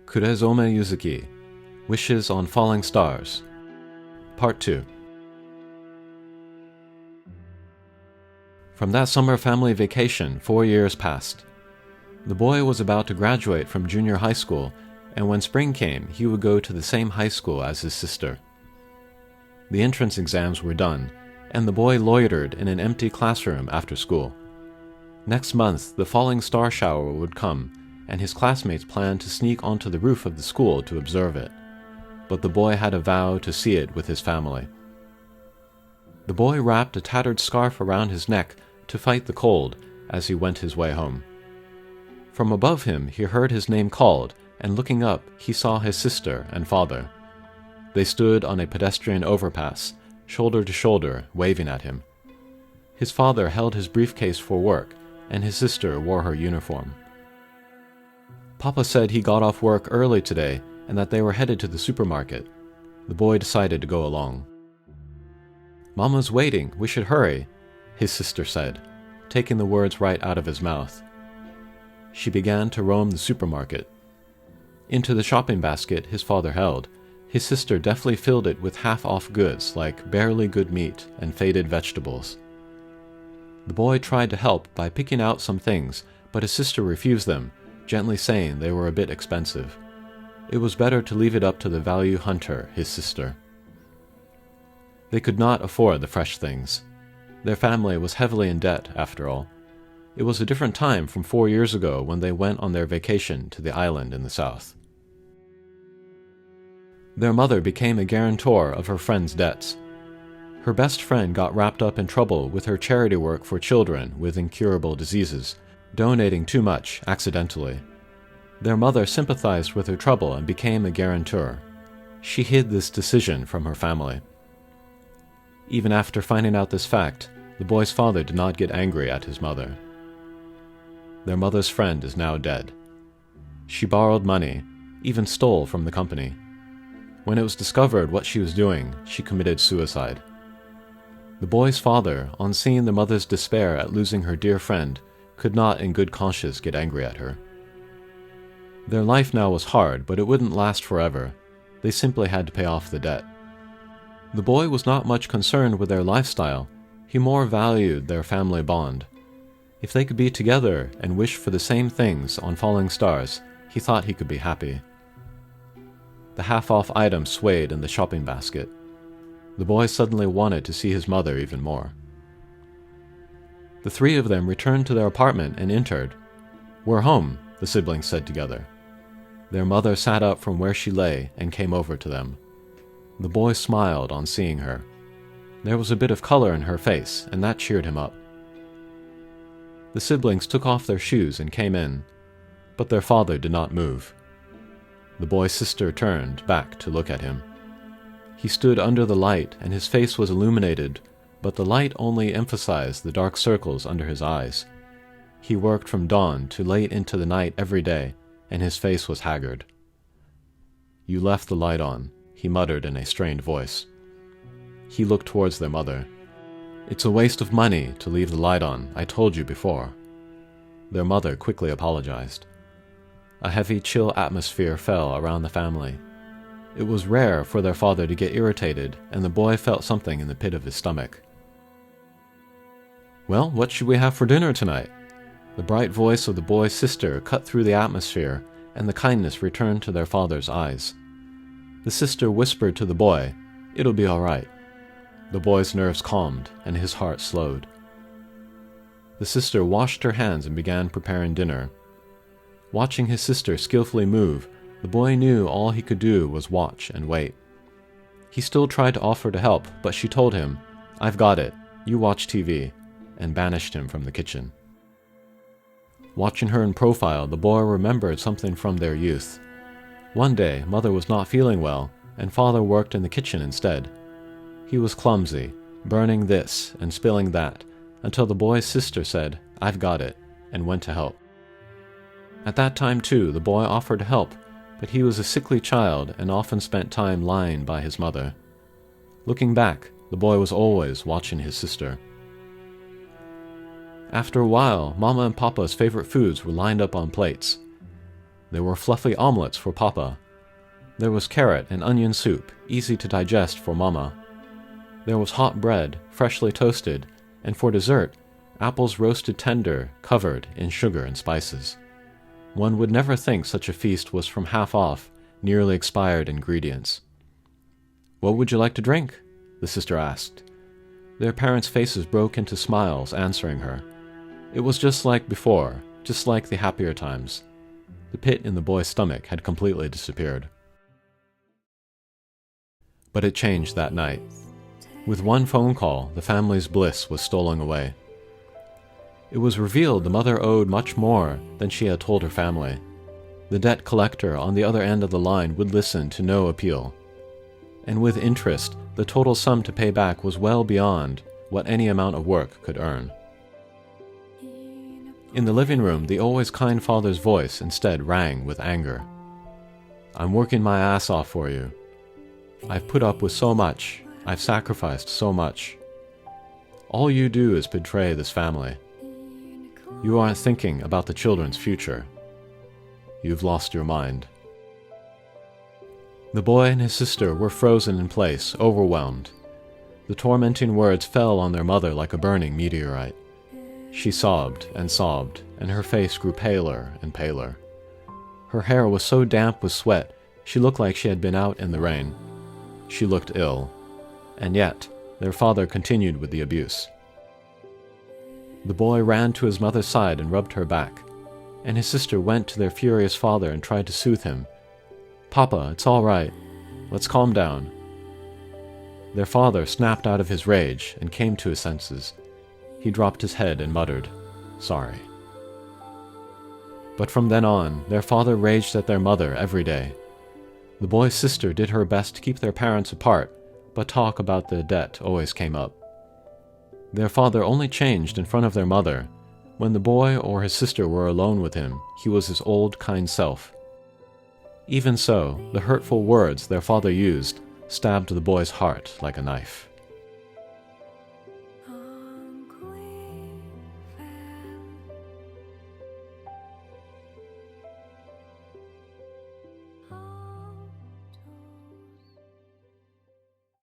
Kurezome Yuzuki, Wishes on Falling Stars, Part 2. From that summer family vacation, 4 years passed. The boy was about to graduate from junior high school, and when spring came, he would go to the same high school as his sister. The entrance exams were done, and the boy loitered in an empty classroom after school. Next month, the falling star shower would come, and his classmates planned to sneak onto the roof of the school to observe it. But the boy had a vow to see it with his family. The boy wrapped a tattered scarf around his neck to fight the cold as he went his way home. From above him, he heard his name called, and looking up, he saw his sister and father. They stood on a pedestrian overpass, shoulder to shoulder, waving at him. His father held his briefcase for work, and his sister wore her uniform. Papa said he got off work early today and that they were headed to the supermarket. The boy decided to go along. "Mama's waiting, we should hurry," his sister said, taking the words right out of his mouth. She began to roam the supermarket. Into the shopping basket his father held, his sister deftly filled it with half-off goods like barely good meat and faded vegetables. The boy tried to help by picking out some things, but his sister refused them, gently saying they were a bit expensive. It was better to leave it up to the value hunter, his sister. They could not afford the fresh things. Their family was heavily in debt, after all. It was a different time from 4 years ago when they went on their vacation to the island in the south. Their mother became a guarantor of her friend's debts. Her best friend got wrapped up in trouble with her charity work for children with incurable diseases, donating too much accidentally. Their mother sympathized with her trouble and became a guarantor. She hid this decision from her family. Even after finding out this fact, the boy's father did not get angry at his mother. Their mother's friend is now dead. She borrowed money, even stole from the company. When it was discovered what she was doing, she committed suicide. The boy's father, on seeing the mother's despair at losing her dear friend, could not in good conscience get angry at her. Their life now was hard, but it wouldn't last forever. They simply had to pay off the debt. The boy was not much concerned with their lifestyle. He more valued their family bond. If they could be together and wish for the same things on falling stars, he thought he could be happy. The half-off items swayed in the shopping basket. The boy suddenly wanted to see his mother even more. The three of them returned to their apartment and entered. "We're home," the siblings said together. Their mother sat up from where she lay and came over to them. The boy smiled on seeing her. There was a bit of color in her face, and that cheered him up. The siblings took off their shoes and came in, but their father did not move. The boy's sister turned back to look at him. He stood under the light, and his face was illuminated, but the light only emphasized the dark circles under his eyes. He worked from dawn to late into the night every day, and his face was haggard. "You left the light on," he muttered in a strained voice. He looked towards their mother. "It's a waste of money to leave the light on, I told you before." Their mother quickly apologized. A heavy, chill atmosphere fell around the family. It was rare for their father to get irritated, and the boy felt something in the pit of his stomach. "Well, what should we have for dinner tonight?" The bright voice of the boy's sister cut through the atmosphere, and the kindness returned to their father's eyes. The sister whispered to the boy, "It'll be all right." The boy's nerves calmed, and his heart slowed. The sister washed her hands and began preparing dinner. Watching his sister skillfully move, the boy knew all he could do was watch and wait. He still tried to offer to help, but she told him, "I've got it, you watch TV," and banished him from the kitchen. Watching her in profile, the boy remembered something from their youth. One day, mother was not feeling well, and father worked in the kitchen instead. He was clumsy, burning this and spilling that, until the boy's sister said, "I've got it," and went to help. At that time, too, the boy offered to help, but he was a sickly child and often spent time lying by his mother. Looking back, the boy was always watching his sister. After a while, Mama and Papa's favorite foods were lined up on plates. There were fluffy omelets for Papa. There was carrot and onion soup, easy to digest, for Mama. There was hot bread, freshly toasted, and for dessert, apples roasted tender, covered in sugar and spices. One would never think such a feast was from half-off, nearly expired ingredients. "What would you like to drink?" the sister asked. Their parents' faces broke into smiles, answering her. It was just like before, just like the happier times. The pit in the boy's stomach had completely disappeared. But it changed that night. With one phone call, the family's bliss was stolen away. It was revealed the mother owed much more than she had told her family. The debt collector on the other end of the line would listen to no appeal. And with interest, the total sum to pay back was well beyond what any amount of work could earn. In the living room, the always kind father's voice instead rang with anger. "I'm working my ass off for you. I've put up with so much. I've sacrificed so much. All you do is betray this family. You aren't thinking about the children's future. You've lost your mind." The boy and his sister were frozen in place, overwhelmed. The tormenting words fell on their mother like a burning meteorite. She sobbed, and her face grew paler and paler. Her hair was so damp with sweat, she looked like she had been out in the rain. She looked ill, and yet their father continued with the abuse. The boy ran to his mother's side and rubbed her back, and his sister went to their furious father and tried to soothe him. "Papa, it's all right. Let's calm down." Their father snapped out of his rage and came to his senses. He dropped his head and muttered, "Sorry." But from then on, their father raged at their mother every day. The boy's sister did her best to keep their parents apart, but talk about the debt always came up. Their father only changed in front of their mother. When the boy or his sister were alone with him, he was his old, kind self. Even so, the hurtful words their father used stabbed the boy's heart like a knife.